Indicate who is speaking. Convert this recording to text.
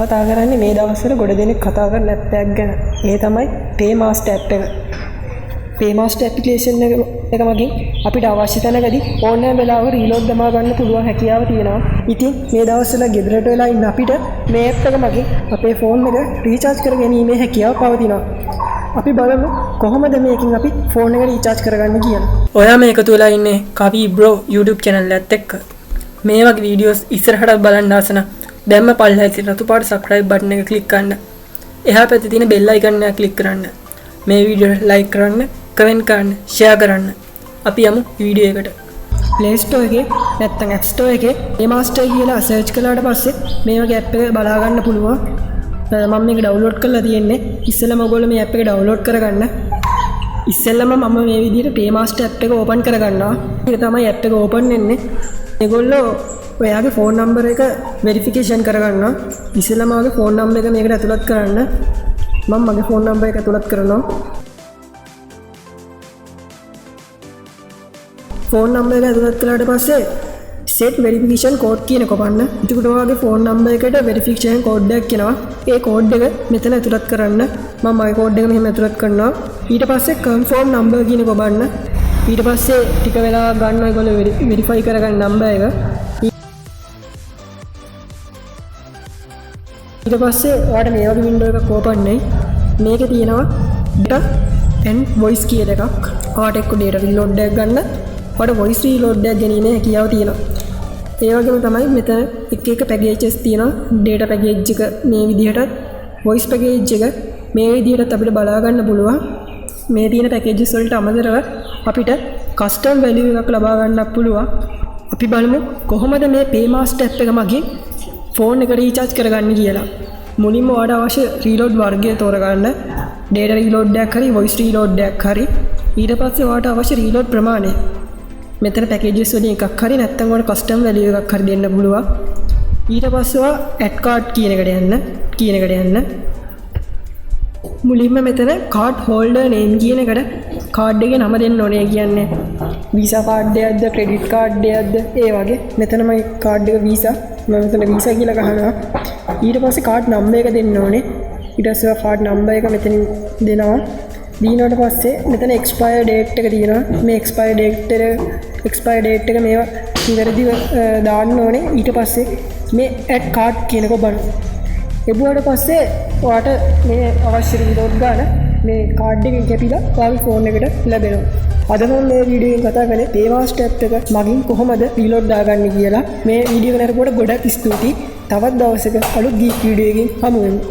Speaker 1: කතා කරන්නේ මේ දවස්වල ගොඩ දෙනෙක් කතා කරන ඇප් එකක් ගැන. ඒ තමයි paymaster ඇප් එක. paymaster ඇප්ලිකේෂන් එක මගින් අපිට අවශ්‍ය තැනකදී ඕනෑම වෙලාවක රීලෝඩ් දමා ගන්න පුළුවන් හැකියාව තියෙනවා. ඉතින් මේ දවස්වල ගෙදරට වෙලා ඉන්න අපිට මේ ඇප් එක මගින් අපේ ෆෝන් එක රීචාර්ජ් කර ගැනීමේ හැකියාව පවතිනවා. අපි බලමු කොහොමද මේකෙන් අපි ෆෝන් එක රීචාර්ජ් කරගන්නේ කියලා. ඔයා මේ එකතු වෙලා ඉන්නේ Kavi bro YouTube channel එකත් එක්ක. මේ වගේ වීඩියෝස් ඉස්සරහට බලන්න ආස නම් දැම්ම පල්ලෙහා තියෙන රතු පාට subscribe button එක click කරන්න. එහා පැත්තේ තියෙන bell icon එක click කරන්න. මේ වීඩියෝ like කරන්න, comment කරන්න, share කරන්න. අපි යමු වීඩියෝ එකට. Play Store එකේ නැත්නම් App Store එකේ paymaster කියලා search කළාට පස්සේ මේ වගේ app එක බලා ගන්න පුළුවන්. මම මේක download කරලා තියෙන්නේ. ඉස්සෙල්ලාම ඔයගොල්ලෝ මේ app එක download කරගන්න. ඉස්සෙල්ලාම මම මේ විදිහට paymaster app එක open කරගන්නවා. ඒක තමයි app එක open වෙන්නේ. ඒගොල්ලෝ ඔයාගේ ෆෝන් නම්බර් එක වෙරිෆිකේෂන් කරගන්නවා. ඉස්සෙල්ලාම ඔයාගේ ෆෝන් නම්බර් එක මේකට ඇතුළත් කරන්න. මම මගේ ෆෝන් නම්බර් එක ඇතුළත් කරනවා. ෆෝන් නම්බර් එක ඇතුළත් කළාට පස්සේ set verification code කියන එක කොපන්න. එතකොට ඔයාගේ ෆෝන් නම්බර් එකට verification code එකක් එනවා. ඒ code එක මෙතන ඇතුළත් කරන්න. මම මගේ code එක මෙහෙම ඇතුළත් කරනවා. ඊට පස්සේ confirm number කියන එක කොපන්න. ඊට පස්සේ ටික වෙලා ගන්න ඔයගොල්ලෝ verify කරගන්න number එක. ඊට පස්සේ ඔයාලට මේ වගේ window එකක් open වෙයි. මේකේ තියෙනවා data and voice කියලා එකක්. ඔයාලට එක්ක data reload එකක් ගන්න. ඔයාලට voice reload එකක් ගැනීමේ හැකියාව තියෙනවා. ඒ වගේම තමයි මෙතන එක packages තියෙනවා. data package එක මේ විදිහට, voice package එක මේ විදිහට අපිට බලා ගන්න පුළුවන්. මේ තියෙන packages වලට අමතරව අපිට custom value එකක් ලබා ගන්නත් පුළුවන්. අපි බලමු කොහොමද මේ paymaster app එක මගින් ෆෝන් එක රීචාර්ජ් කරගන්න කියලා. මුලින්ම ඔයාලට අවශ්‍ය රීලෝඩ් වර්ගය තෝරගන්න. data reload එකක් හරි voice reload එකක් හරි. ඊට පස්සේ ඔයාලට අවශ්‍ය රීලෝඩ් ප්‍රමාණය. මෙතන packages වලින් එකක් හරි නැත්නම් ඔයාලට custom value එකක් හරි දෙන්න පුළුවන්. ඊට පස්සේ ඔයා add card කියන එකට යන්න. මුලින්ම මෙතන card holder name කියන එකට card එකේ නම දෙන්න ඕනේ. කියන්නේ visa card එකක්ද credit card එකක්ද ඒ වගේ. මෙතන මගේ card එක visa. මම මෙතන visa කියලා ගහනවා. ඊට පස්සේ card number එක දෙන්න ඕනේ. ඊට පස්සේ card number එක මෙතනින් දෙනවා. දීනට පස්සේ මෙතන expire date එක තියෙනවා. මේ expire date එක මේවා නිවැරදිව දාන්න ඕනේ. ඊට පස්සේ මේ add card කියන එක බලන්න. එබුවට පස්සේ ඔයාලට මේ අවශ්‍ය රීලෝඩ් ගන්න මේ කාඩ් එකෙන් කැපිලා ඔයාගේ ෆෝන් එකට ලැබෙනවා. අද මම මේ වීඩියෝ එකෙන් කතා කරන්නේ paymaster app එක මගින් කොහොමද රීලෝඩ් දාගන්නේ කියලා. මේ වීඩියෝ එක නරඹුවට ගොඩක් ස්තුතියි. තවත් දවසක අලුත් ගීක් වීඩියෝ එකකින් හමු වෙමු.